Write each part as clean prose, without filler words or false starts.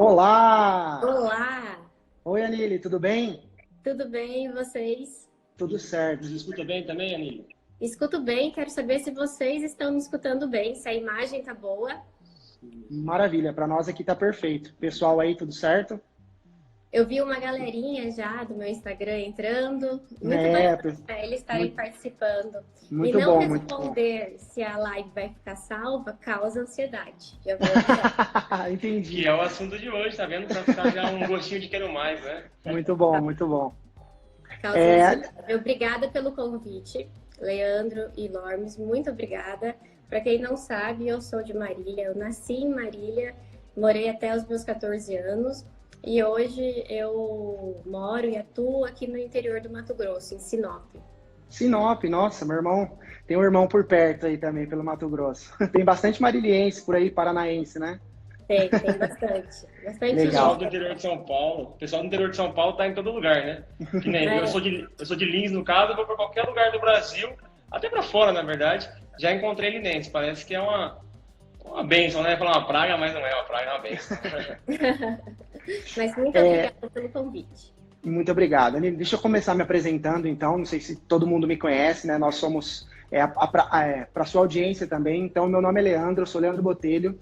Olá! Olá, Oi, Anile, tudo bem? tudo bem e vocês? Tudo certo. Nos escuta bem também, Anílio? Escuto bem, quero saber se vocês estão me escutando bem, se a imagem tá boa. Maravilha, para nós aqui tá perfeito. Pessoal aí, tudo certo? Eu vi uma galerinha já do meu Instagram entrando, muito É, bacana eles estarem muito, participando. E muito não bom, muito bom. responder se a live vai ficar salva causa ansiedade. Já vou avisar. Entendi. Que é o assunto de hoje, tá vendo? Pra ficar já um gostinho de quero mais, né? Muito bom, muito bom. Causa ansiedade. Obrigada pelo convite, Leandro e Lormes, muito obrigada. Para quem não sabe, eu sou de Marília, eu nasci em Marília, morei até os meus 14 anos e hoje eu moro e atuo aqui no interior do Mato Grosso, em Sinop. Sinop, nossa, meu irmão, tem um irmão por perto aí também, pelo Mato Grosso. Tem bastante mariliense por aí, paranaense, né? Tem bastante. Bastante O pessoal Legal. do interior de São Paulo, o pessoal do interior de São Paulo tá em todo lugar, né? Que nem É. eu sou de Lins, no caso, eu vou pra qualquer lugar do Brasil, até pra fora, na verdade, já encontrei linense. Parece que é uma bênção, né? Falar uma praga, mas não é uma praga, é uma bênção. Mas muito obrigada pelo convite. Muito obrigado. Anile, deixa eu começar me apresentando, então. Não sei se todo mundo me conhece, né? Nós somos para sua audiência também. Então, meu nome é Leandro, eu sou Leandro Botelho.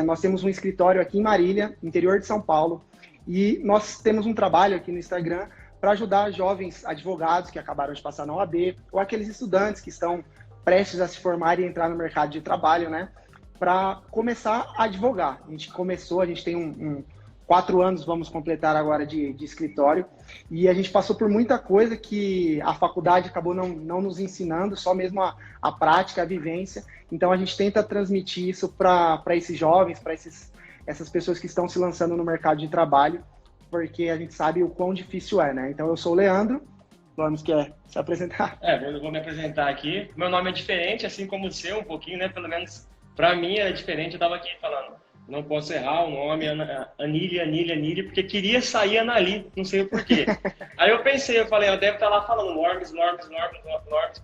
Nós temos um escritório aqui em Marília, interior de São Paulo, e nós temos um trabalho aqui no Instagram para ajudar jovens advogados que acabaram de passar na OAB, ou aqueles estudantes que estão prestes a se formar e entrar no mercado de trabalho, né? Para começar a advogar. A gente tem 4 anos, vamos completar agora de escritório, e a gente passou por muita coisa que a faculdade acabou não nos ensinando, só mesmo a prática, a vivência. Então a gente tenta transmitir isso para esses jovens, para essas pessoas que estão se lançando no mercado de trabalho, porque a gente sabe o quão difícil é, né? Então eu sou o Leandro, vamos quer se apresentar? Eu vou me apresentar aqui. Meu nome é diferente, assim como o seu, um pouquinho, né? Pelo menos pra mim é diferente. Eu tava aqui falando, não posso errar o nome, Anília, porque queria sair Anali, não sei o porquê. Aí eu pensei, eu falei, eu deve estar lá falando Lormes,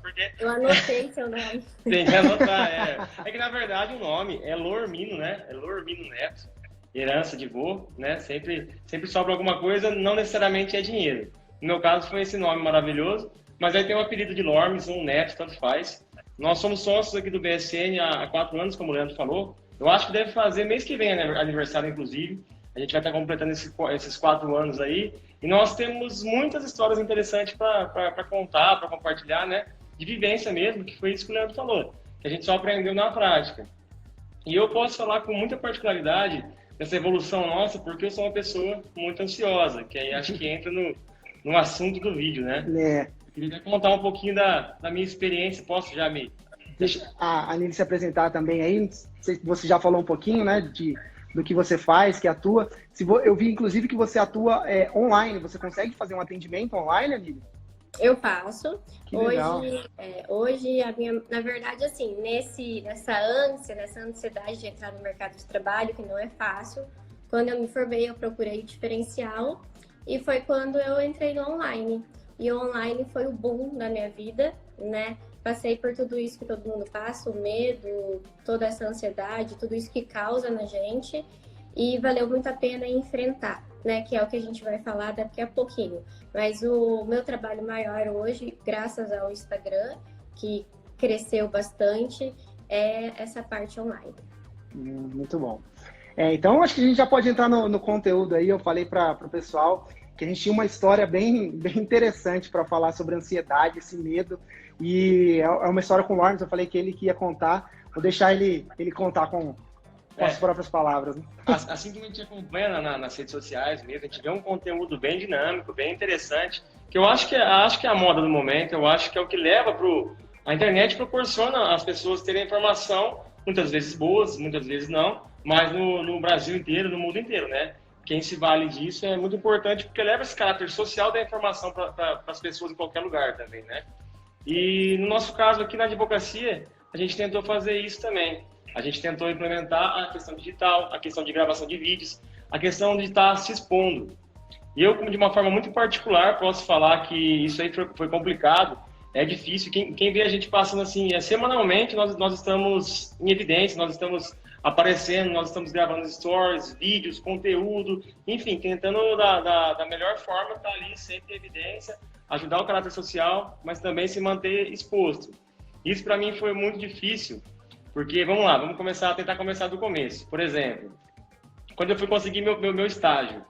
porque Eu anotei seu nome. tem que anotar, é que na verdade o nome é Lormino, né? É Lormino Neto, herança de vô, né? Sempre sobra alguma coisa, não necessariamente é dinheiro. No meu caso foi esse nome maravilhoso, mas aí tem o apelido de Lormes, um Neto, tanto faz. Nós somos sócios aqui do BSN há 4 anos, como o Leandro falou. Eu acho que deve fazer mês que vem, né? Aniversário, inclusive. A gente vai estar completando esses 4 anos aí. E nós temos muitas histórias interessantes para contar, para compartilhar, né? De vivência mesmo, que foi isso que o Leandro falou. Que a gente só aprendeu na prática. E eu posso falar com muita particularidade dessa evolução nossa, porque eu sou uma pessoa muito ansiosa, que aí acho que entra no assunto do vídeo, né? Queria contar um pouquinho da minha experiência. Posso já me... Deixa a Anile se apresentar também aí. Você já falou um pouquinho, né, do que você faz, que atua. Eu vi, inclusive, que você atua online. Você consegue fazer um atendimento online, Anile? Eu faço. Que legal. Hoje na verdade, assim, nessa ansiedade de entrar no mercado de trabalho, que não é fácil, quando eu me formei, eu procurei o diferencial e foi quando eu entrei no online. E o online foi o boom da minha vida, né? Passei por tudo isso que todo mundo passa, o medo, toda essa ansiedade, tudo isso que causa na gente, e valeu muito a pena enfrentar, né? Que é o que a gente vai falar daqui a pouquinho. Mas o meu trabalho maior hoje, graças ao Instagram, que cresceu bastante, é essa parte online. Muito bom. Então, acho que a gente já pode entrar no conteúdo aí. Eu falei para o pessoal que a gente tinha uma história bem interessante para falar sobre ansiedade, esse medo. E é uma história com o Lawrence, eu falei que ele que ia contar. Vou deixar ele contar com as próprias palavras. Né? Assim que a gente acompanha nas redes sociais mesmo, a gente vê um conteúdo bem dinâmico, bem interessante, que eu acho que é a moda do momento, eu acho que é o que leva a internet proporciona às pessoas terem informação, muitas vezes boas, muitas vezes não, mas no Brasil inteiro, no mundo inteiro, né? Quem se vale disso é muito importante, porque leva esse caráter social da informação para as pessoas em qualquer lugar também, né? E no nosso caso aqui na advocacia, a gente tentou fazer isso também. A gente tentou implementar a questão digital, a questão de gravação de vídeos, a questão de estar se expondo. E eu, de uma forma muito particular, posso falar que isso aí foi complicado, é difícil. Quem vê a gente passando assim, semanalmente, nós estamos em evidência, nós estamos aparecendo, nós estamos gravando stories, vídeos, conteúdo, enfim, tentando da melhor forma estar ali sempre em evidência, ajudar o caráter social, mas também se manter exposto. Isso para mim foi muito difícil, porque, vamos lá, tentar começar do começo. Por exemplo, quando eu fui conseguir meu estágio,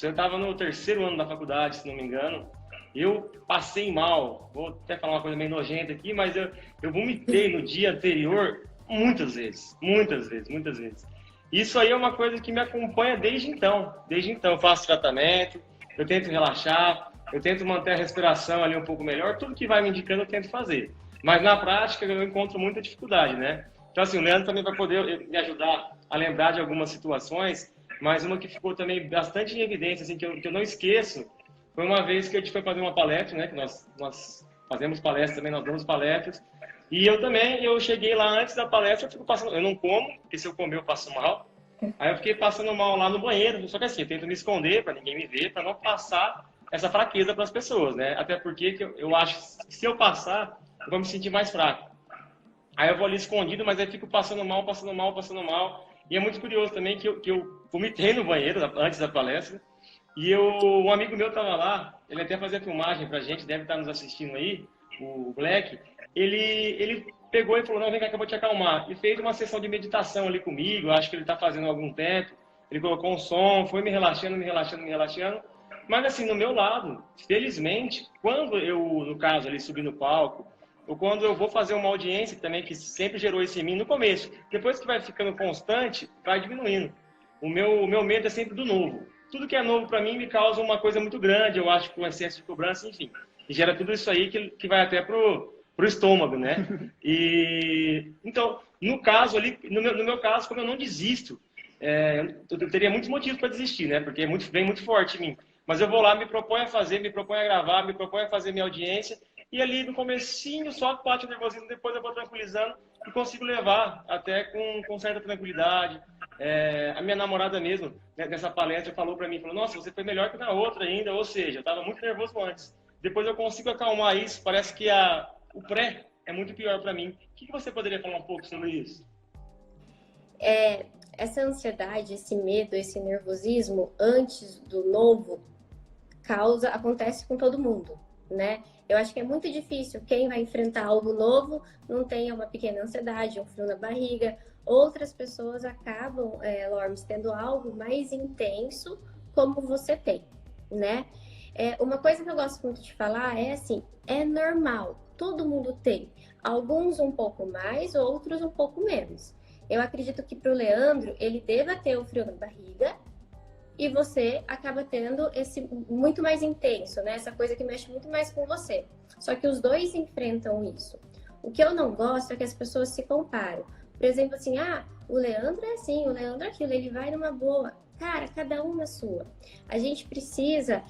eu estava no 3º ano da faculdade, se não me engano, eu passei mal, vou até falar uma coisa meio nojenta aqui, mas eu vomitei no dia anterior muitas vezes. Isso aí é uma coisa que me acompanha desde então. Eu faço tratamento, eu tento relaxar, eu tento manter a respiração ali um pouco melhor, tudo que vai me indicando eu tento fazer. Mas na prática eu encontro muita dificuldade, né? Então assim, o Leandro também vai poder me ajudar a lembrar de algumas situações, mas uma que ficou também bastante em evidência, assim, que eu não esqueço, foi uma vez que a gente foi fazer uma palestra, né? Que nós fazemos palestras também, nós damos palestras. E eu cheguei lá antes da palestra, eu não como, porque se eu comer eu passo mal. Aí eu fiquei passando mal lá no banheiro, só que assim, eu tento me esconder para ninguém me ver, para não passar essa fraqueza para as pessoas, né? Até porque eu acho que se eu passar, eu vou me sentir mais fraco. Aí eu vou ali escondido, mas aí fico passando mal. E é muito curioso também que eu vomitei no banheiro antes da palestra. E um amigo meu estava lá, ele até fazia filmagem pra gente, deve estar nos assistindo aí, o Black. Ele pegou e falou, não, vem cá que eu vou te acalmar. E fez uma sessão de meditação ali comigo, acho que ele está fazendo há algum tempo. Ele colocou um som, foi me relaxando. Mas assim, no meu lado, felizmente, quando eu, no caso, ali subi no palco, ou quando eu vou fazer uma audiência também, que sempre gerou isso em mim no começo, depois que vai ficando constante, vai diminuindo. O meu medo é sempre do novo. Tudo que é novo para mim me causa uma coisa muito grande, eu acho que um excesso de cobrança, enfim. E gera tudo isso aí que vai até pro estômago, né? E então, no caso ali, no meu caso, como eu não desisto, eu teria muitos motivos para desistir, né? Porque vem muito forte em mim. Mas eu vou lá, me proponho a fazer, me proponho a gravar, me proponho a fazer minha audiência, e ali no comecinho, só bate o nervosismo, depois eu vou tranquilizando e consigo levar até com certa tranquilidade. A minha namorada mesmo, né, nessa palestra, falou para mim, nossa, você foi melhor que na outra ainda, ou seja, eu estava muito nervoso antes. Depois eu consigo acalmar isso, parece que o pré é muito pior para mim. O que você poderia falar um pouco sobre isso? Essa ansiedade, esse medo, esse nervosismo antes do novo acontece com todo mundo, né? Eu acho que é muito difícil quem vai enfrentar algo novo não tenha uma pequena ansiedade, um frio na barriga. Outras pessoas acabam, Lormes, tendo algo mais intenso como você tem, né? Uma coisa que eu gosto muito de falar é assim, é normal, todo mundo tem. Alguns um pouco mais, outros um pouco menos. Eu acredito que para o Leandro, ele deva ter o frio na barriga e você acaba tendo esse muito mais intenso, né? Essa coisa que mexe muito mais com você. Só que os dois enfrentam isso. O que eu não gosto é que as pessoas se comparam. Por exemplo, assim, o Leandro é assim, o Leandro é aquilo, ele vai numa boa. Cara, cada um na sua. A gente precisa,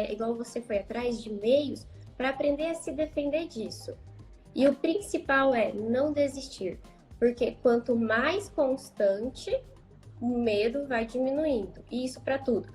igual você foi atrás, de meios para aprender a se defender disso. E o principal é não desistir. Porque quanto mais constante, o medo vai diminuindo. E isso para tudo.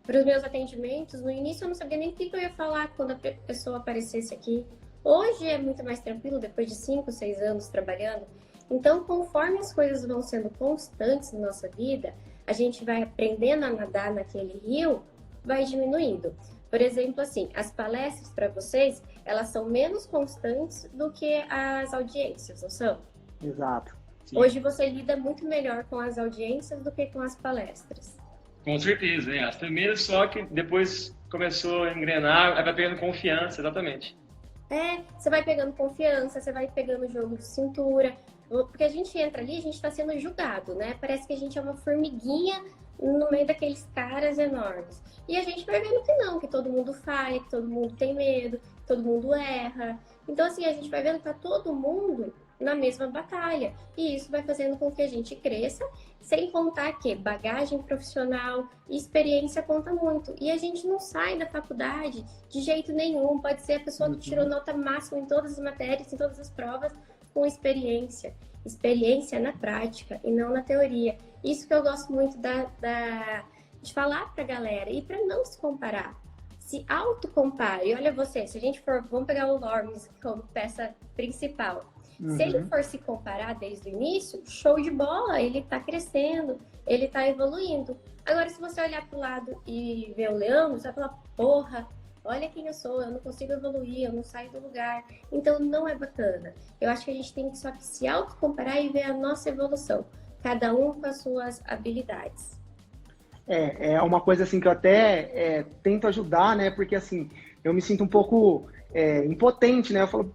Para os meus atendimentos, no início eu não sabia nem o que eu ia falar quando a pessoa aparecesse aqui. Hoje é muito mais tranquilo, depois de 5, 6 anos trabalhando. Então, conforme as coisas vão sendo constantes na nossa vida, a gente vai aprendendo a nadar naquele rio, vai diminuindo. Por exemplo, assim, as palestras para vocês, elas são menos constantes do que as audiências, não são? Exato. Sim. Hoje você lida muito melhor com as audiências do que com as palestras. Com certeza, né? As primeiras só que depois começou a engrenar, vai pegando confiança, exatamente. Você vai pegando confiança, você vai pegando jogo de cintura, porque a gente entra ali, a gente está sendo julgado, né? Parece que a gente é uma formiguinha no meio daqueles caras enormes. E a gente vai vendo que não, que todo mundo falha, que todo mundo tem medo, que todo mundo erra. Então, assim, a gente vai vendo que tá todo mundo na mesma batalha. E isso vai fazendo com que a gente cresça, sem contar que bagagem profissional e experiência conta muito. E a gente não sai da faculdade de jeito nenhum. Pode ser a pessoa que tirou nota máxima em todas as matérias, em todas as provas, com experiência. Experiência na prática e não na teoria. Isso que eu gosto muito de falar pra galera. E para não se comparar. Se autocompare. Olha você, se a gente for... Vamos pegar o Lormes como peça principal. Se ele for se comparar desde o início, show de bola, ele está crescendo, ele está evoluindo. Agora, se você olhar para o lado e ver o Leandro, você vai falar, porra, olha quem eu sou, eu não consigo evoluir, eu não saio do lugar. Então, não é bacana. Eu acho que a gente tem que só que se autocomparar e ver a nossa evolução. Cada um com as suas habilidades. É uma coisa assim que eu até tento ajudar, né? Porque assim, eu me sinto um pouco impotente, né? Eu falo,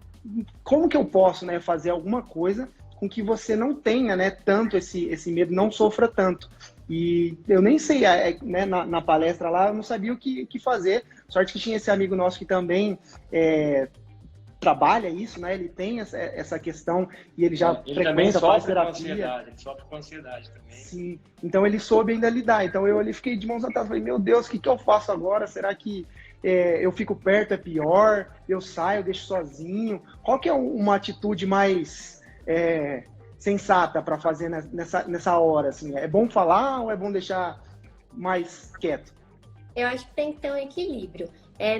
como que eu posso, né, fazer alguma coisa com que você não tenha, né, tanto esse medo, não sofra tanto. E eu nem sei, né, na palestra lá, eu não sabia o que fazer. Sorte que tinha esse amigo nosso que também trabalha isso, né? Ele tem essa questão e ele já frequenta, faz terapia. Ele sofre com ansiedade também. Sim, então ele soube ainda lidar. Então eu ali fiquei de mãos atadas, falei, meu Deus, o que eu faço agora? Será que eu fico perto, é pior? Eu saio, deixo sozinho? Qual que é uma atitude mais sensata para fazer nessa hora? Assim? É bom falar ou é bom deixar mais quieto? Eu acho que tem que ter um equilíbrio.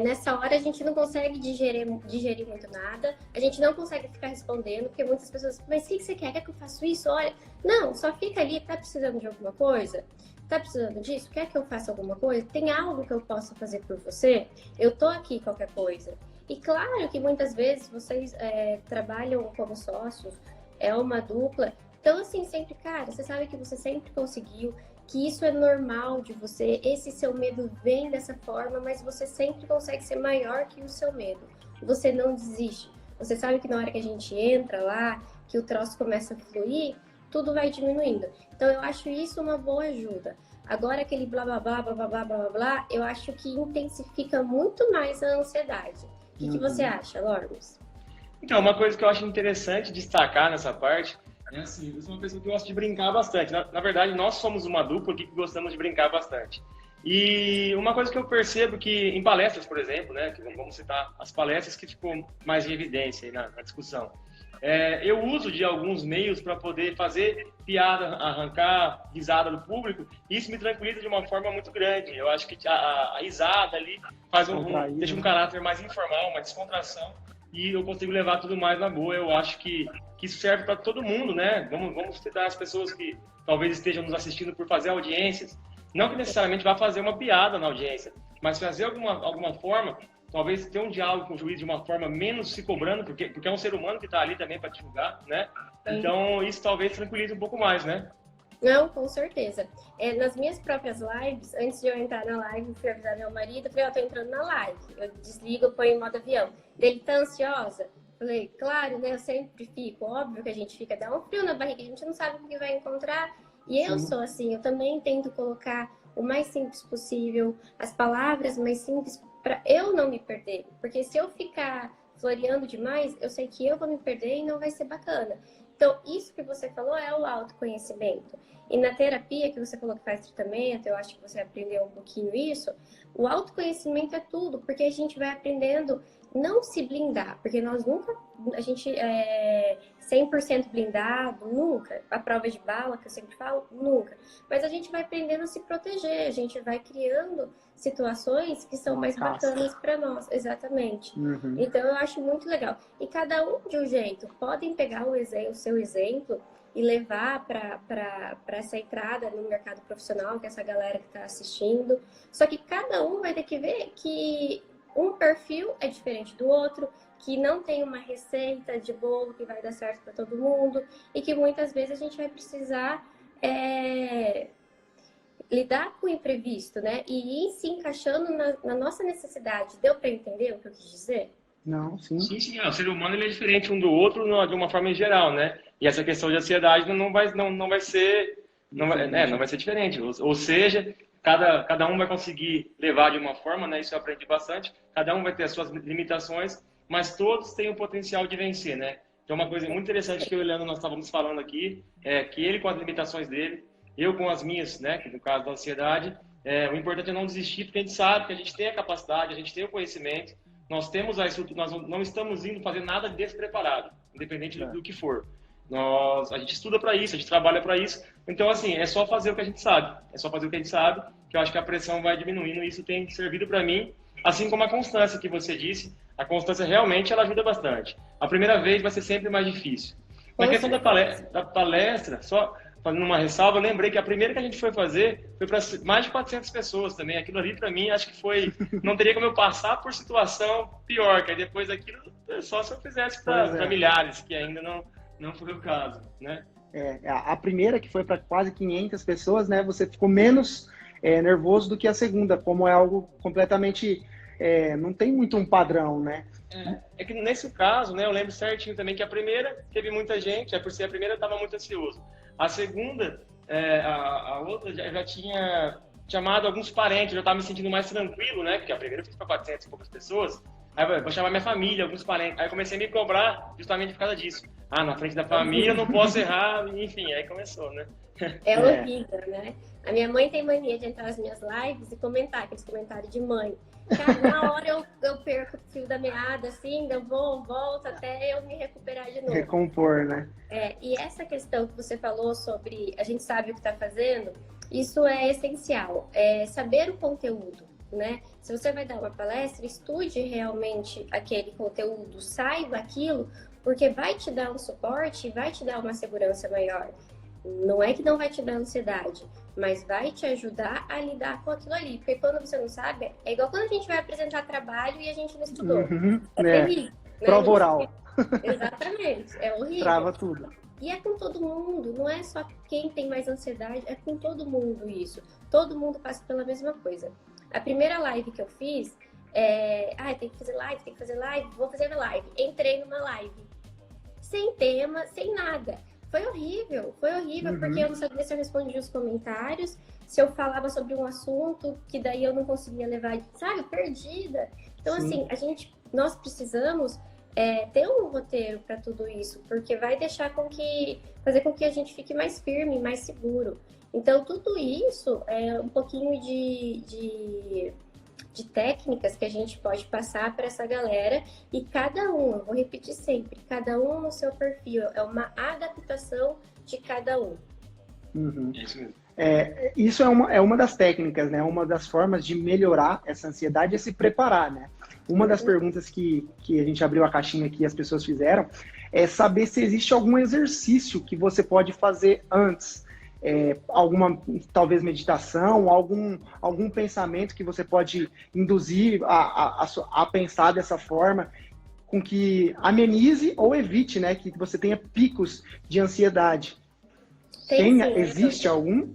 Nessa hora a gente não consegue digerir muito nada, a gente não consegue ficar respondendo, porque muitas pessoas, mas o que você quer? Quer que eu faça isso? Olha, não, só fica ali, tá precisando de alguma coisa? Tá precisando disso? Quer que eu faça alguma coisa? Tem algo que eu possa fazer por você? Eu tô aqui, qualquer coisa. E claro que muitas vezes vocês trabalham como sócios, é uma dupla, então assim, sempre, cara, você sabe que você sempre conseguiu, que isso é normal de você, esse seu medo vem dessa forma, mas você sempre consegue ser maior que o seu medo. Você não desiste. Você sabe que na hora que a gente entra lá, que o troço começa a fluir, tudo vai diminuindo. Então eu acho isso uma boa ajuda. Agora aquele blá blá blá blá blá blá blá blá, eu acho que intensifica muito mais a ansiedade. O que você acha, Lormes? Então, uma coisa que eu acho interessante destacar nessa parte é assim, eu sou uma pessoa que gosta de brincar bastante. Na verdade, nós somos uma dupla que gostamos de brincar bastante. E uma coisa que eu percebo que em palestras, por exemplo, né, que vamos citar as palestras que ficou mais em evidência aí na discussão, eu uso de alguns meios para poder fazer piada, arrancar risada do público, e isso me tranquiliza de uma forma muito grande. Eu acho que a risada ali deixa um caráter mais informal, uma descontração, e eu consigo levar tudo mais na boa. Eu acho que isso serve para todo mundo, né? Vamos citar as pessoas que talvez estejam nos assistindo por fazer audiências. Não que necessariamente vá fazer uma piada na audiência, mas fazer alguma forma, talvez ter um diálogo com o juiz de uma forma menos se cobrando, porque é um ser humano que está ali também para te julgar, né? Então isso talvez tranquilize um pouco mais, né? Não, com certeza. Nas minhas próprias lives, antes de eu entrar na live, fui avisar meu marido, falei, tô entrando na live. Eu desligo, eu ponho em modo avião. Ele tá ansiosa? Falei, claro, né? Eu sempre fico, óbvio que a gente fica, dá um frio na barriga, a gente não sabe o que vai encontrar. E eu sou assim, eu também tento colocar o mais simples possível, as palavras mais simples, para eu não me perder. Porque se eu ficar floreando demais, eu sei que eu vou me perder e não vai ser bacana. Então, isso que você falou é o autoconhecimento. E na terapia, que você falou que faz tratamento, eu acho que você aprendeu um pouquinho isso, o autoconhecimento é tudo, porque a gente vai aprendendo não se blindar, porque nós nunca, a gente é 100% blindado, nunca. A prova de bala, que eu sempre falo, nunca. Mas a gente vai aprendendo a se proteger, a gente vai criando situações que são mais bacanas para nós, exatamente. Então eu acho muito legal. E cada um de um jeito, podem pegar o seu exemplo e levar para essa entrada no mercado profissional, que é essa galera que está assistindo. Só que cada um vai ter que ver que um perfil é diferente do outro, que não tem uma receita de bolo que vai dar certo para todo mundo e que muitas vezes a gente vai precisar lidar com o imprevisto, né? E ir se encaixando na nossa necessidade. Deu para entender o que eu quis dizer? Não, sim. Sim. O ser humano ele é diferente um do outro de uma forma geral, né? E essa questão de ansiedade não vai ser diferente. Ou seja, cada um vai conseguir levar de uma forma, né? Isso eu aprendi bastante. Cada um vai ter as suas limitações, mas todos têm o potencial de vencer, né? Então, uma coisa muito interessante que eu e o Leandro nós estávamos falando aqui é que ele com as limitações dele, eu com as minhas, né? Que no caso da ansiedade, o importante é não desistir, porque a gente sabe que a gente tem a capacidade, a gente tem o conhecimento, nós temos a estrutura, nós não estamos indo fazer nada despreparado, independente do que for. A gente estuda para isso, a gente trabalha para isso. Então, assim, é só fazer o que a gente sabe. É só fazer o que a gente sabe, que eu acho que a pressão vai diminuindo. E isso tem servido para mim, assim como a constância que você disse. A constância realmente ela ajuda bastante. A primeira vez vai ser sempre mais difícil. Na questão da palestra, só fazendo uma ressalva, eu lembrei que a primeira que a gente foi fazer foi para mais de 400 pessoas também. Aquilo ali, para mim, acho que foi... Não teria como eu passar por situação pior, que aí depois daquilo, só se eu fizesse para milhares, que ainda não foi o caso, né? A primeira, que foi para quase 500 pessoas, né? Você ficou menos nervoso do que a segunda, como é algo completamente... não tem muito um padrão, né? É que nesse caso, né, eu lembro certinho também que a primeira teve muita gente, por ser a primeira eu estava muito ansioso. A segunda, a outra já tinha chamado alguns parentes, eu estava me sentindo mais tranquilo, né? Porque a primeira eu fiz para 400 e poucas pessoas. Aí eu vou chamar minha família, alguns parentes. Aí eu comecei a me cobrar justamente por causa disso. Na frente da família eu não posso errar, enfim, aí começou, né? É horrível, né? A minha mãe tem mania de entrar nas minhas lives e comentar aqueles comentários de mãe. Cara, na hora eu perco o fio da meada, assim, eu volto até eu me recuperar de novo. Recompor, né? E essa questão que você falou sobre a gente sabe o que está fazendo, isso é essencial. Saber o conteúdo, né? Se você vai dar uma palestra, estude realmente aquele conteúdo, saiba aquilo, porque vai te dar um suporte e vai te dar uma segurança maior. Não é que não vai te dar ansiedade, mas vai te ajudar a lidar com aquilo ali. Porque quando você não sabe, é igual quando a gente vai apresentar trabalho e a gente não estudou. Terrível. Né? Prova oral. Exatamente, é horrível. Trava tudo. E é com todo mundo, não é só quem tem mais ansiedade, é com todo mundo isso. Todo mundo passa pela mesma coisa. A primeira live que eu fiz, tem que fazer live, vou fazer live. Entrei numa live, sem tema, sem nada. Foi horrível, porque eu não sabia se eu respondia os comentários, se eu falava sobre um assunto que daí eu não conseguia levar, sabe, perdida. Então, Sim. assim, nós precisamos ter um roteiro para tudo isso, porque vai fazer com que a gente fique mais firme, mais seguro. Então, tudo isso é um pouquinho de técnicas que a gente pode passar para essa galera e cada um, eu vou repetir sempre, cada um no seu perfil, é uma adaptação de cada um. Isso é uma das técnicas, né? Uma das formas de melhorar essa ansiedade é se preparar, né? Uma das perguntas que a gente abriu a caixinha aqui e as pessoas fizeram é saber se existe algum exercício que você pode fazer antes. Alguma, talvez, meditação, algum pensamento que você pode induzir a pensar dessa forma, com que amenize ou evite, né, que você tenha picos de ansiedade. Existe algum?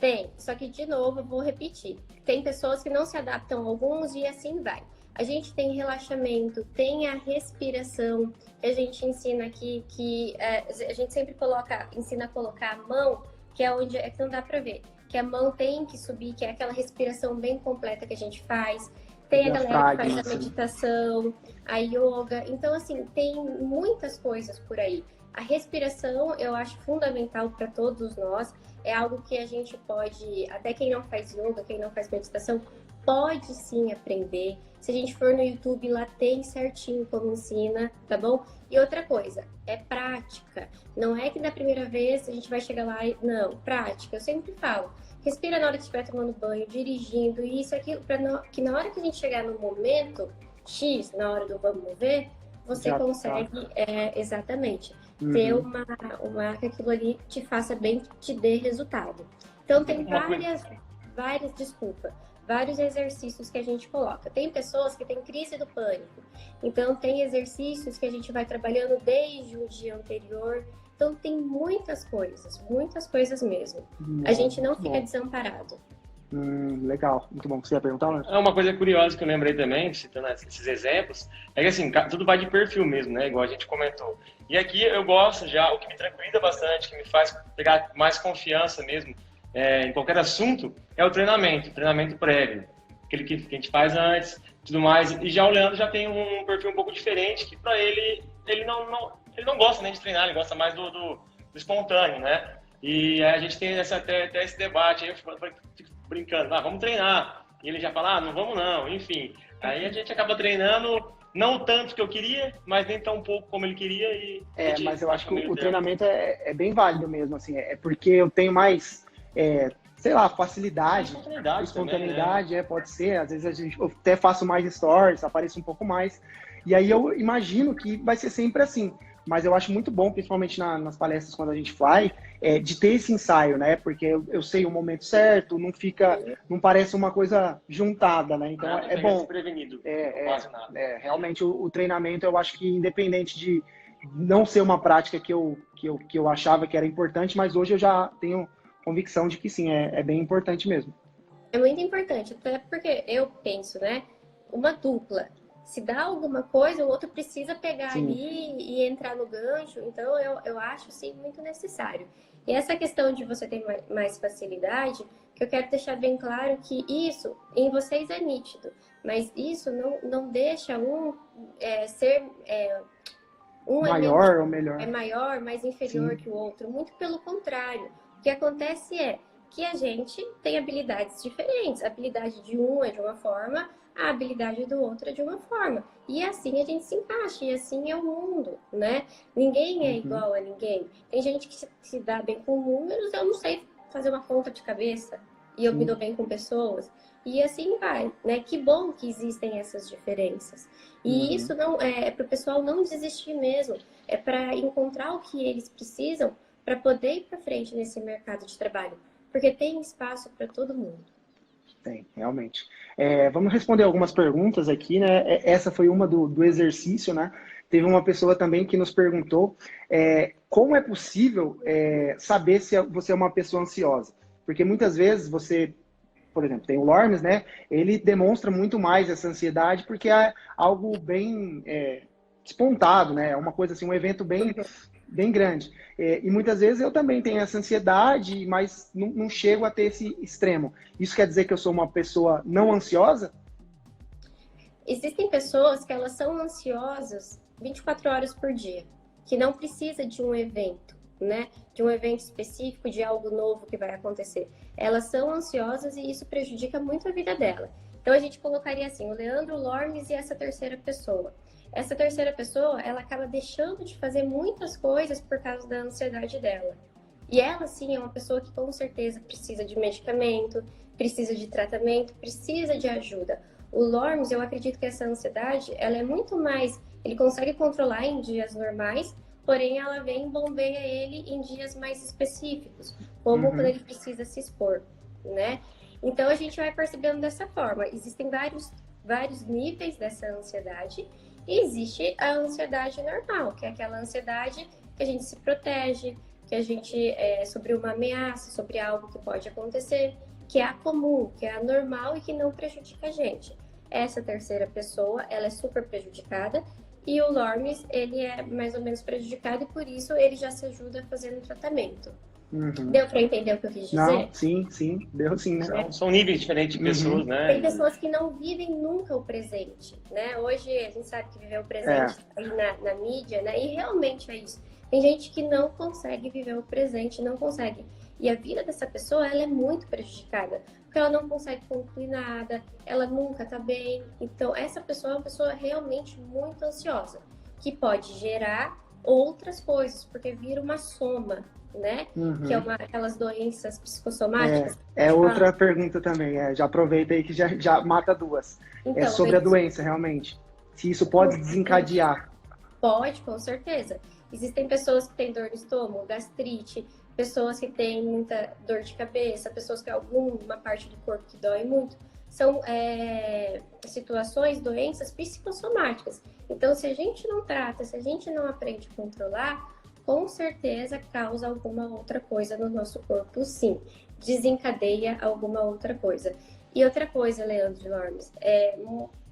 Tem, só que, de novo, eu vou repetir. Tem pessoas que não se adaptam a alguns e assim vai. A gente tem relaxamento, tem a respiração, que a gente ensina aqui, que a gente sempre ensina a colocar a mão, que é onde que não dá pra ver, que a mão tem que subir, que é aquela respiração bem completa que a gente faz. Tem a galera que faz a meditação, a yoga. Então, assim, tem muitas coisas por aí. A respiração, eu acho fundamental para todos nós. É algo que a gente pode, até quem não faz yoga, quem não faz meditação, pode sim aprender. Se a gente for no YouTube, lá tem certinho como ensina, tá bom? E outra coisa, é prática. Não é que da primeira vez a gente vai chegar lá e... Não, prática. Eu sempre falo, respira na hora que estiver tomando banho, dirigindo, isso, aquilo, que na hora que a gente chegar no momento X, na hora do vamos ver, você consegue, exatamente, ter que aquilo ali te faça bem, que te dê resultado. Então, tem vários exercícios que a gente coloca. Tem pessoas que têm crise do pânico. Então, tem exercícios que a gente vai trabalhando desde o dia anterior. Então, tem muitas coisas mesmo. A gente não fica desamparado. Legal, muito bom. Você ia perguntar, né? Uma coisa curiosa que eu lembrei também, citando esses exemplos, é que assim, tudo vai de perfil mesmo, né? Igual a gente comentou. E aqui eu gosto já, o que me tranquiliza bastante, que me faz pegar mais confiança mesmo em qualquer assunto, é o treinamento prévio. Aquele que a gente faz antes, tudo mais. E já o Leandro já tem um perfil um pouco diferente, que para ele não gosta nem de treinar, ele gosta mais do espontâneo, né? E a gente tem até esse debate, aí eu fico brincando, vamos treinar. E ele já fala, não vamos não, enfim. Aí a gente acaba treinando, não tanto que eu queria, mas nem tão pouco como ele queria. Mas eu acho que o treinamento é bem válido mesmo, assim, porque eu tenho mais, facilidade, espontaneidade, também, né? Pode ser, às vezes eu até faço mais stories, apareço um pouco mais. E aí eu imagino que vai ser sempre assim. Mas eu acho muito bom, principalmente nas palestras quando a gente vai, de ter esse ensaio, né? Porque eu sei o momento certo, não parece uma coisa juntada, né? Então é bom. Prevenido, quase nada. Realmente o treinamento, eu acho que independente de não ser uma prática que eu achava que era importante, mas hoje eu já tenho convicção de que sim, é bem importante mesmo. É muito importante, até porque eu penso, né? Uma dupla. Se dá alguma coisa, o outro precisa pegar Sim. ali e entrar no gancho. Então, eu acho, sim, muito necessário. E essa questão de você ter mais facilidade, que eu quero deixar bem claro que isso, em vocês é nítido. Mas isso não deixa ser... um maior ou melhor. É maior, mais inferior que o outro. Muito pelo contrário. O que acontece é que a gente tem habilidades diferentes. A habilidade de um é de uma forma, a habilidade do outro é de uma forma. E assim a gente se encaixa, e assim é o mundo, né? Ninguém é igual a ninguém. Tem gente que se dá bem com números, eu não sei fazer uma conta de cabeça, e eu me dou bem com pessoas. E assim vai, né? Que bom que existem essas diferenças. E isso não é para o pessoal não desistir mesmo. É para encontrar o que eles precisam para poder ir para frente nesse mercado de trabalho. Porque tem espaço para todo mundo. Tem, realmente. Vamos responder algumas perguntas aqui, né? Essa foi uma do exercício, né? Teve uma pessoa também que nos perguntou como é possível saber se você é uma pessoa ansiosa. Porque muitas vezes você, por exemplo, tem o Lormes, né? Ele demonstra muito mais essa ansiedade porque é algo bem despontado, né? É uma coisa assim, um evento bem grande. E muitas vezes eu também tenho essa ansiedade, mas não chego a ter esse extremo. Isso quer dizer que eu sou uma pessoa não ansiosa? Existem pessoas que elas são ansiosas 24 horas por dia, que não precisa de um evento, né? De um evento específico, de algo novo que vai acontecer. Elas são ansiosas e isso prejudica muito a vida dela. Então a gente colocaria assim, o Leandro, o Lormes e essa terceira pessoa. Essa terceira pessoa, ela acaba deixando de fazer muitas coisas por causa da ansiedade dela. E ela, sim, é uma pessoa que com certeza precisa de medicamento, precisa de tratamento, precisa de ajuda. O Lormes, eu acredito que essa ansiedade, ela é muito mais... Ele consegue controlar em dias normais, porém ela vem e bombeia ele em dias mais específicos, como quando ele precisa se expor, né? Então a gente vai percebendo dessa forma. Existem vários níveis dessa ansiedade. E existe a ansiedade normal, que é aquela ansiedade que a gente se protege, que a gente sobre uma ameaça, sobre algo que pode acontecer, que é a comum, que é a normal e que não prejudica a gente. Essa terceira pessoa, ela é super prejudicada e o Lormes, ele é mais ou menos prejudicado e por isso ele já se ajuda fazendo tratamento. Deu para entender o que eu quis dizer? Não, sim, deu sim, né? São níveis diferentes de pessoas, né? Tem pessoas que não vivem nunca o presente, né? Hoje a gente sabe que viver o presente aí na mídia, né? E realmente é isso. Tem gente que não consegue viver o presente, não consegue. E a vida dessa pessoa, ela é muito prejudicada, porque ela não consegue concluir nada, ela nunca tá bem. Então, essa pessoa é uma pessoa realmente muito ansiosa, que pode gerar outras coisas, porque vira uma soma, né? Que é aquelas doenças psicossomáticas. Outra pergunta também, já aproveita aí que já mata duas. Então, sobre a doença, realmente. Se isso pode desencadear. Pode, com certeza. Existem pessoas que têm dor no estômago, gastrite, pessoas que têm muita dor de cabeça, pessoas que têm alguma parte do corpo que dói muito. São situações, doenças psicossomáticas. Então, se a gente não trata, se a gente não aprende a controlar, com certeza causa alguma outra coisa no nosso corpo, sim. Desencadeia alguma outra coisa. E outra coisa, Leandro e Lormes, é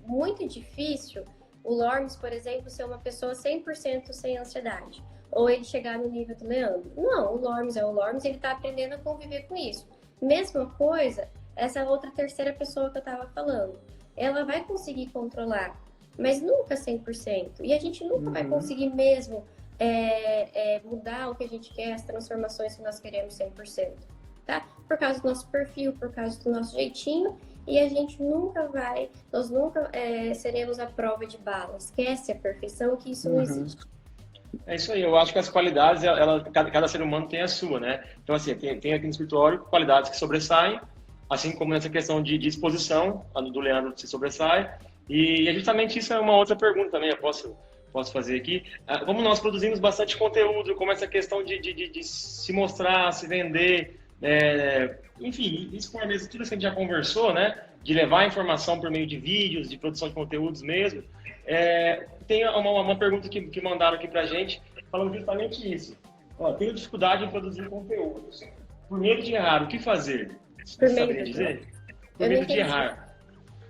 muito difícil o Lormes, por exemplo, ser uma pessoa 100% sem ansiedade. Ou ele chegar no nível do Leandro. Não, o Lormes é o Lormes, ele está aprendendo a conviver com isso. Mesma coisa, essa outra terceira pessoa que eu estava falando. Ela vai conseguir controlar, mas nunca 100%. E a gente nunca vai conseguir mesmo mudar o que a gente quer, as transformações que nós queremos 100%, tá? Por causa do nosso perfil, por causa do nosso jeitinho, e a gente nós nunca seremos a prova de bala. Esquece a perfeição, que isso não existe. É isso aí, eu acho que as qualidades, cada ser humano tem a sua, né? Então, assim, tem aqui no escritório qualidades que sobressaem, assim como nessa questão de disposição, a do Leandro se sobressai, E justamente isso é uma outra pergunta também, eu posso fazer aqui. Como nós produzimos bastante conteúdo, como essa questão de se mostrar, se vender, enfim, isso por mesmo, tudo isso que a gente já conversou, né? De levar a informação por meio de vídeos, de produção de conteúdos mesmo. Tem uma pergunta que mandaram aqui pra gente, falando justamente isso. Ó, tenho dificuldade em produzir conteúdos. Por medo de errar, o que fazer? Por Você medo saberia de dizer? Por medo de errar.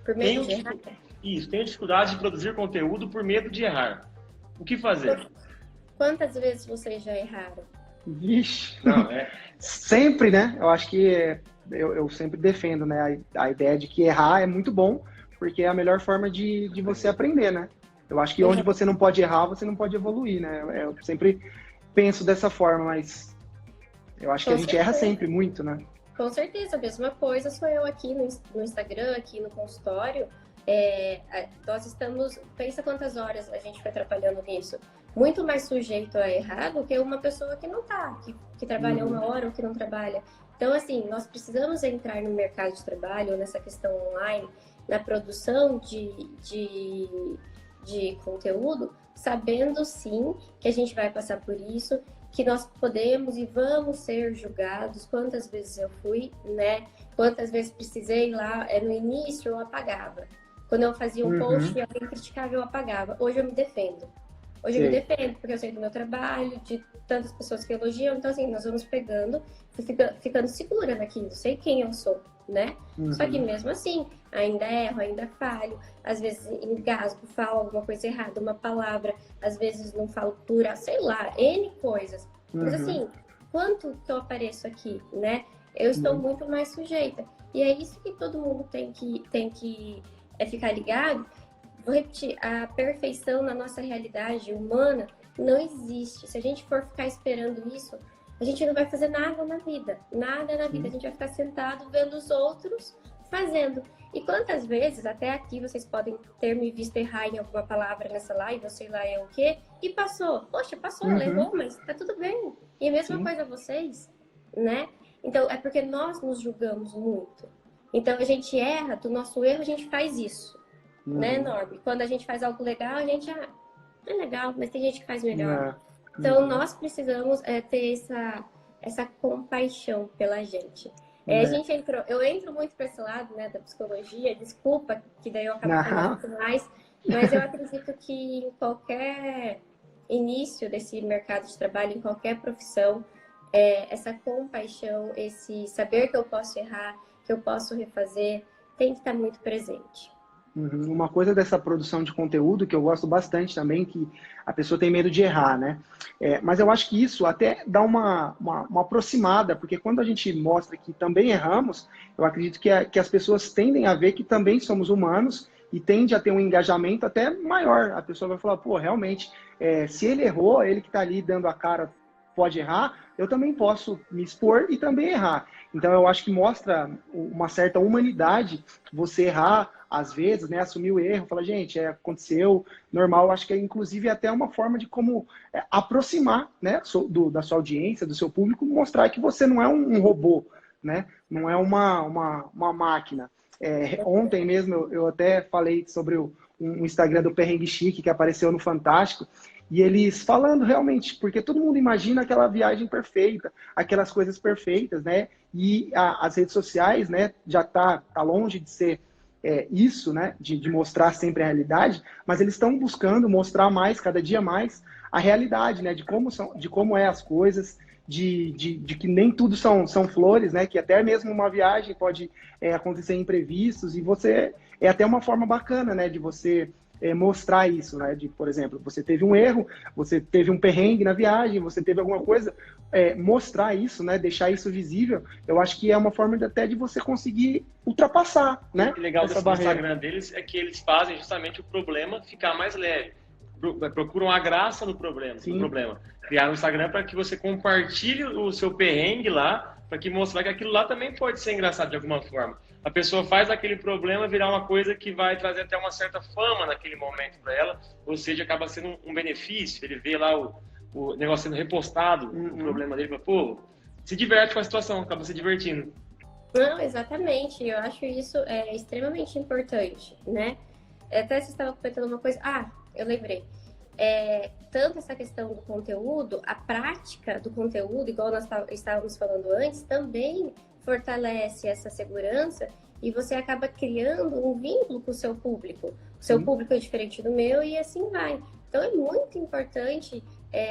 Por medo de errar? Isso, tenho dificuldade de produzir conteúdo por medo de errar. O que fazer? Quantas vezes vocês já erraram? Vixe. Não, Sempre, né? Eu acho que eu sempre defendo, né? A ideia de que errar é muito bom, porque é a melhor forma de você aprender, né? Eu acho que onde você não pode errar, você não pode evoluir, né? Eu sempre penso dessa forma, mas eu acho que a gente erra sempre muito, né? Com certeza, a mesma coisa sou eu aqui no Instagram, aqui no consultório. Nós estamos, pensa quantas horas a gente foi trabalhando nisso. Muito mais sujeito a errar do que uma pessoa que não tá, que trabalha uma hora ou que não trabalha. Então, assim, nós precisamos entrar no mercado de trabalho, nessa questão online, na produção de conteúdo, sabendo sim que a gente vai passar por isso, que nós podemos e vamos ser julgados. Quantas vezes eu fui, né? Quantas vezes precisei lá, no início eu apagava. Quando eu fazia um post e alguém criticava, eu apagava. Hoje eu me defendo. Hoje eu me defendo, porque eu sei do meu trabalho, de tantas pessoas que elogiam. Então, assim, nós vamos pegando e ficando segura naquilo. Sei quem eu sou, né? Só que mesmo assim, ainda erro, ainda falho. Às vezes engasgo, falo alguma coisa errada, uma palavra. Às vezes não falo pura, sei lá, N coisas. Mas assim, quanto que eu apareço aqui, né? Eu estou muito mais sujeita. E é isso que todo mundo tem que ficar ligado. Vou repetir, a perfeição na nossa realidade humana não existe. Se a gente for ficar esperando isso, a gente não vai fazer nada na vida. Nada na vida. A gente vai ficar sentado vendo os outros fazendo. E quantas vezes, até aqui, vocês podem ter me visto errar em alguma palavra nessa live, ou sei lá é o quê, e passou. Poxa, passou, levou, mas tá tudo bem. E a mesma coisa vocês, né? Então, é porque nós nos julgamos muito. Então, a gente erra, do nosso erro a gente faz isso. Né, Norby? Quando a gente faz algo legal, a gente é legal, mas tem gente que faz melhor. Então, nós precisamos ter essa compaixão pela gente. Eu entro muito para esse lado, né, da psicologia, desculpa, que daí eu acabo falando muito mais, mas eu acredito que em qualquer início desse mercado de trabalho, em qualquer profissão, essa compaixão, esse saber que eu posso errar, que eu posso refazer, tem que estar muito presente. Uma coisa dessa produção de conteúdo que eu gosto bastante também, que a pessoa tem medo de errar, né? Mas eu acho que isso até dá uma aproximada, porque quando a gente mostra que também erramos, eu acredito que as pessoas tendem a ver que também somos humanos e tende a ter um engajamento até maior. A pessoa vai falar, pô, realmente, se ele errou, ele que está ali dando a cara pode errar, eu também posso me expor e também errar. Então, eu acho que mostra uma certa humanidade você errar, às vezes, né, assumir o erro, falar, gente, aconteceu, normal. Eu acho que é, inclusive, até uma forma de como aproximar, né, da sua audiência, do seu público, mostrar que você não é um robô, né, não é uma máquina. Ontem mesmo, eu até falei sobre um Instagram do Perrengue Chique, que apareceu no Fantástico, e eles falando realmente, porque todo mundo imagina aquela viagem perfeita, aquelas coisas perfeitas, né? E as redes sociais, né, já tá longe de ser isso, né, de mostrar sempre a realidade, mas eles estão buscando mostrar mais, cada dia mais, a realidade, né, de como é as coisas, de que nem tudo são flores, né, que até mesmo uma viagem pode acontecer imprevistos, e é até uma forma bacana, né, de você mostrar isso, né? Por exemplo, você teve um erro, você teve um perrengue na viagem, você teve alguma coisa, mostrar isso, né? Deixar isso visível, eu acho que é uma forma até de você conseguir ultrapassar, né? O legal desse Instagram deles é que eles fazem justamente o problema ficar mais leve. Procuram a graça no problema. Criar um Instagram para que você compartilhe o seu perrengue lá, para que mostrar que aquilo lá também pode ser engraçado de alguma forma. A pessoa faz aquele problema virar uma coisa que vai trazer até uma certa fama naquele momento para ela, ou seja, acaba sendo um benefício. Ele vê lá o negócio sendo repostado, o problema dele, fala, pô, se diverte com a situação, acaba se divertindo. Não, exatamente. Eu acho isso extremamente importante, né? Até você estava comentando uma coisa. Ah, eu lembrei. Tanto essa questão do conteúdo, a prática do conteúdo, igual nós estávamos falando antes, também fortalece essa segurança e você acaba criando um vínculo com o seu público. O seu público é diferente do meu e assim vai. Então é muito importante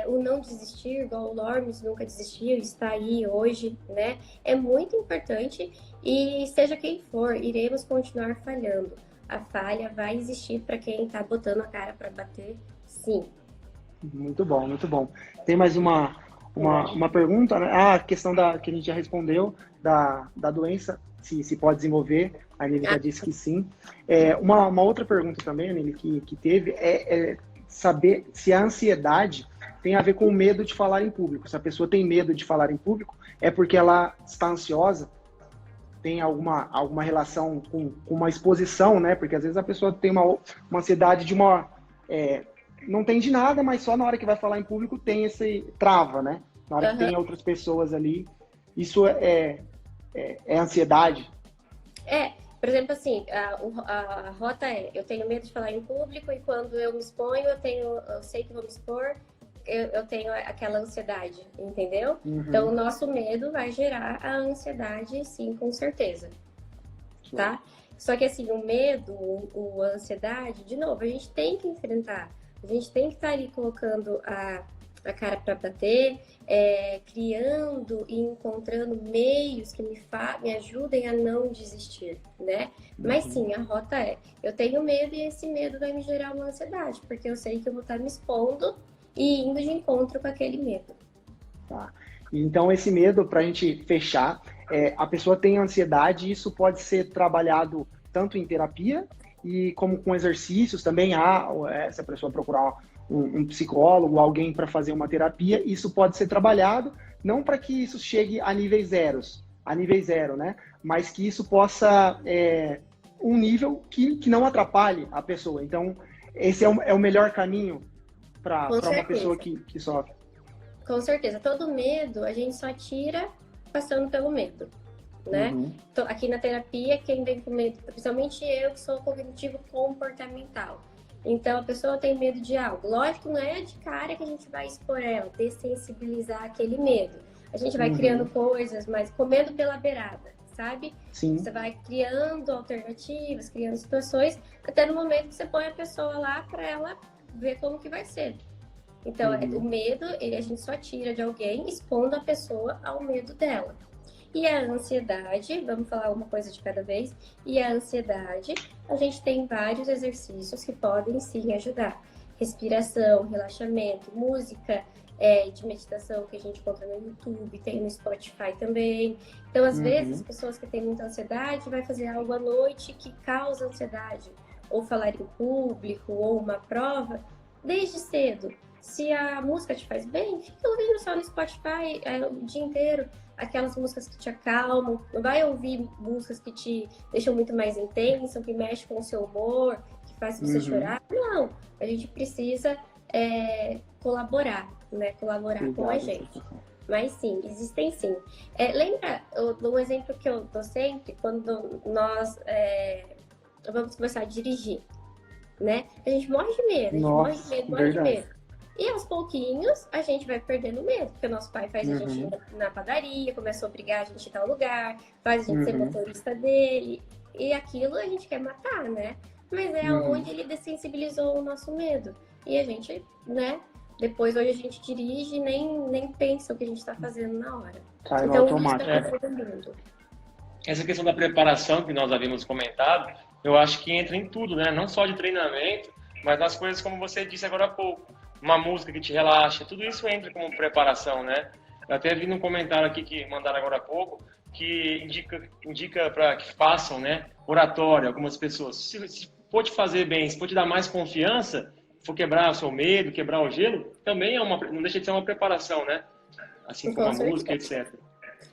o não desistir, igual o Lormes nunca desistiu, está aí hoje, né? É muito importante e seja quem for, iremos continuar falhando. A falha vai existir para quem está botando a cara para bater, sim. Muito bom, muito bom. Tem mais uma pergunta, né? A questão que a gente já respondeu, da doença, se pode desenvolver. A Anília já disse que sim. Uma outra pergunta também, Anília, que teve, é saber se a ansiedade tem a ver com o medo de falar em público. Se a pessoa tem medo de falar em público, é porque ela está ansiosa? Tem alguma relação com uma exposição, né? Porque às vezes a pessoa tem uma ansiedade de não tem de nada, mas só na hora que vai falar em público tem esse trava, né? Na hora que tem outras pessoas ali. Isso é ansiedade? Por exemplo, assim, a rota eu tenho medo de falar em público e quando eu me exponho, eu sei que vou me expor, eu tenho aquela ansiedade, entendeu? Então, o nosso medo vai gerar a ansiedade, sim, com certeza, tá? Só que, assim, o medo, a ansiedade, de novo, a gente tem que enfrentar. A gente tem que estar ali colocando a cara para bater, criando e encontrando meios que me ajudem a não desistir, né? Mas sim, a rota eu tenho medo e esse medo vai me gerar uma ansiedade, porque eu sei que eu vou estar me expondo e indo de encontro com aquele medo. Tá. Então, esse medo, para a gente fechar, a pessoa tem ansiedade e isso pode ser trabalhado tanto em terapia e como com exercícios também. Se a pessoa procurar um psicólogo, alguém para fazer uma terapia, isso pode ser trabalhado, não para que isso chegue a nível zero, né? Mas que isso possa um nível que não atrapalhe a pessoa. Então, esse é o melhor caminho para uma pessoa que sofre. Com certeza. Todo medo a gente só tira passando pelo medo, né? Aqui na terapia, quem vem com medo, principalmente eu que sou cognitivo comportamental. Então, a pessoa tem medo de algo. Lógico, não é de cara que a gente vai expor ela, dessensibilizar aquele medo. A gente vai criando coisas, mas comendo pela beirada, sabe? Sim. Você vai criando alternativas, criando situações, até no momento que você põe a pessoa lá para ela ver como que vai ser. Então, o medo, a gente só tira de alguém expondo a pessoa ao medo dela. E a ansiedade, vamos falar uma coisa de cada vez, e a ansiedade, a gente tem vários exercícios que podem sim ajudar. Respiração, relaxamento, música de meditação que a gente encontra no YouTube, tem no Spotify também. Então, às vezes, as pessoas que têm muita ansiedade vai fazer algo à noite que causa ansiedade, ou falar em público, ou uma prova, desde cedo. Se a música te faz bem, fica ouvindo só no Spotify o dia inteiro, aquelas músicas que te acalmam, não vai ouvir músicas que te deixam muito mais intenso, que mexem com o seu humor, que faz você chorar. Não, a gente precisa colaborar, né? Colaborar com a gente. Mas sim, existem sim. Lembra um exemplo que eu dou sempre, quando nós vamos começar a dirigir, né? A gente morre de medo, morre de medo. E aos pouquinhos a gente vai perdendo medo, porque o nosso pai faz a gente ir na padaria, começa a obrigar a gente a ir tal lugar, faz a gente ser motorista dele, e aquilo a gente quer matar, né? Mas é onde ele dessensibilizou o nosso medo. E a gente, né? Depois hoje a gente dirige e nem pensa o que a gente está fazendo na hora. Cai então, no automático. Essa questão da preparação que nós havíamos comentado, eu acho que entra em tudo, né? Não só de treinamento, mas nas coisas como você disse agora há pouco. Uma música que te relaxa, tudo isso entra como preparação, né? Eu até vi num comentário aqui que mandaram agora há pouco, que indica para que façam, né, oratória, algumas pessoas. Se for te fazer bem, se for te dar mais confiança, for quebrar o seu medo, quebrar o gelo, também não deixa de ser uma preparação, né? Assim como a música, etc.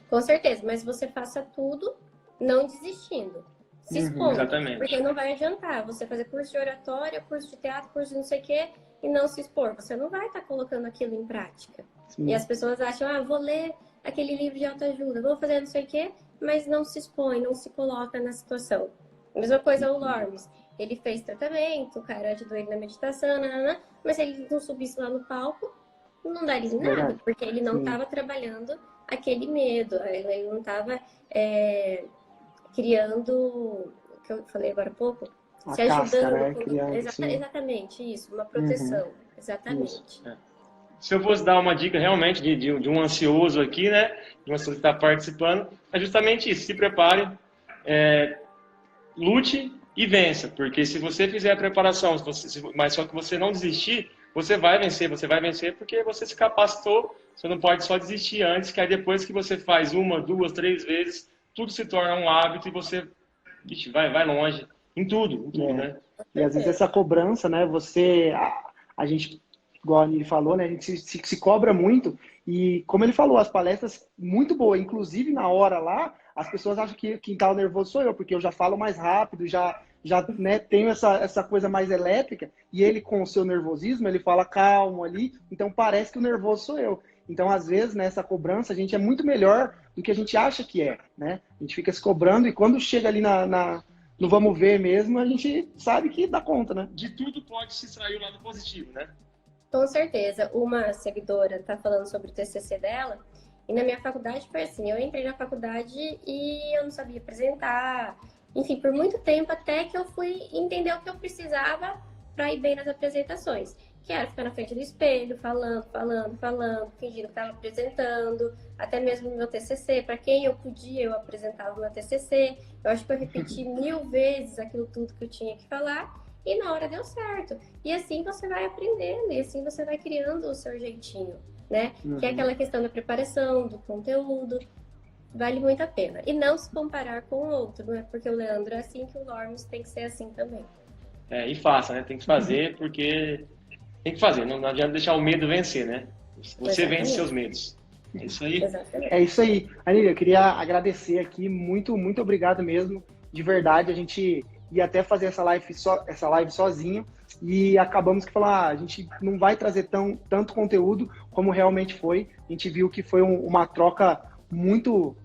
Com certeza, mas você faça tudo não desistindo. Se expondo. Exatamente. Porque não vai adiantar você fazer curso de oratória, curso de teatro, curso de não sei o quê, e não se expor. Você não vai estar colocando aquilo em prática. Sim. E as pessoas acham, vou ler aquele livro de autoajuda, vou fazer não sei o quê, mas não se expõe, não se coloca na situação. A mesma coisa o Lormes. Ele fez tratamento, o cara ajudou ele na meditação, nanana, mas se ele não subisse lá no palco, não daria em nada, porque ele não estava trabalhando aquele medo, ele não estava criando, o que eu falei agora há pouco, A se casca, né? ajudando. Criando, Exatamente, isso, uma proteção. Exatamente. Se eu fosse dar uma dica realmente de um ansioso aqui, né? De uma pessoa que está participando, é justamente isso. Se prepare, lute e vença. Porque se você fizer a preparação, mas só que você não desistir, você vai vencer porque você se capacitou. Você não pode só desistir antes, que aí depois que você faz 1, 2, 3 vezes, tudo se torna um hábito e você vai longe em tudo, né? E às vezes essa cobrança, né? A gente, igual a Nili falou, né? A gente se cobra muito e, como ele falou, as palestras muito boas, inclusive na hora lá, as pessoas acham que quem tá nervoso sou eu, porque eu já falo mais rápido, já né, tenho essa coisa mais elétrica, e ele com o seu nervosismo, ele fala calmo ali, então parece que o nervoso sou eu. Então, às vezes, nessa cobrança, a gente é muito melhor do que a gente acha que é, né? A gente fica se cobrando e quando chega ali no vamos ver mesmo, a gente sabe que dá conta, né? De tudo pode se extrair o lado positivo, né? Com certeza. Uma seguidora está falando sobre o TCC dela, e na minha faculdade foi assim, eu entrei na faculdade e eu não sabia apresentar, enfim, por muito tempo até que eu fui entender o que eu precisava para ir bem nas apresentações, que era ficar na frente do espelho, falando, fingindo que estava apresentando, até mesmo no meu TCC, para quem eu podia, eu apresentava o meu TCC, eu acho que eu repeti 1000 vezes aquilo tudo que eu tinha que falar, e na hora deu certo. E assim você vai aprendendo, e assim você vai criando o seu jeitinho, né? Que é aquela questão da preparação, do conteúdo, vale muito a pena. E não se comparar com o outro, não é porque o Leandro é assim que o Lormus tem que ser assim também. E faça, né? Tem que fazer, porque tem que fazer, não adianta deixar o medo vencer, né? Você vence seus medos. É isso aí. Exatamente. É isso aí. Anília, eu queria agradecer aqui, muito, muito obrigado mesmo, de verdade. A gente ia até fazer essa live sozinho e acabamos que falar, a gente não vai trazer tanto conteúdo como realmente foi. A gente viu que foi uma troca muito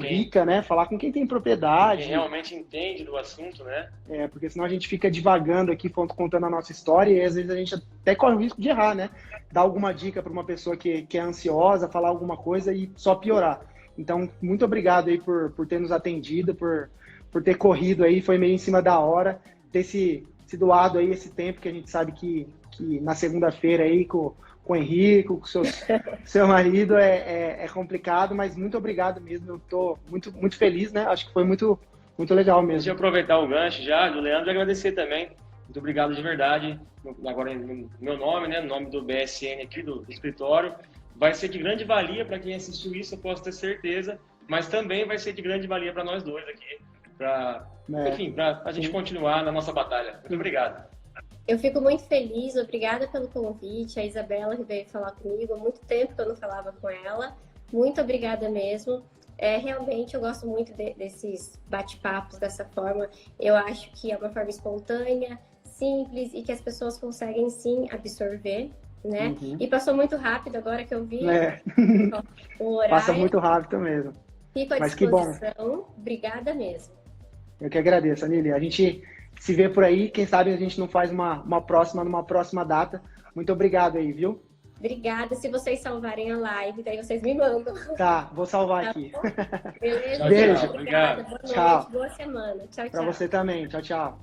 rica, né? Falar com quem tem propriedade. Quem realmente entende do assunto, né? Porque senão a gente fica divagando aqui, contando a nossa história e às vezes a gente até corre o risco de errar, né? Dar alguma dica para uma pessoa que é ansiosa, falar alguma coisa e só piorar. Então, muito obrigado aí por ter nos atendido, por ter corrido aí, foi meio em cima da hora, ter se doado aí esse tempo que a gente sabe que na segunda-feira aí com o Henrico, com seu marido é complicado, mas muito obrigado mesmo, eu tô muito, muito feliz, né? Acho que foi muito, muito legal mesmo. Deixa eu aproveitar o gancho já do Leandro e agradecer também. Muito obrigado de verdade, agora em meu nome, né, no nome do BSN aqui, do escritório. Vai ser de grande valia para quem assistiu isso, eu posso ter certeza, mas também vai ser de grande valia para nós dois aqui, para a gente continuar na nossa batalha. Muito obrigado. Eu fico muito feliz, obrigada pelo convite, a Isabela que veio falar comigo, há muito tempo que eu não falava com ela, muito obrigada mesmo. Realmente eu gosto muito desses bate-papos dessa forma, eu acho que é uma forma espontânea, simples e que as pessoas conseguem sim absorver, né? E passou muito rápido agora que eu vi o horário. Passa muito rápido mesmo. Fico à disposição, obrigada mesmo. Eu que agradeço, Anília. A gente se vê por aí, quem sabe a gente não faz uma próxima numa próxima data. Muito obrigado aí, viu? Obrigada. Se vocês salvarem a live, daí vocês me mandam. Tá, vou salvar aqui. Beleza? Beijo. Obrigada. Boa noite, tchau. Boa semana. Tchau, tchau. Pra você também. Tchau, tchau.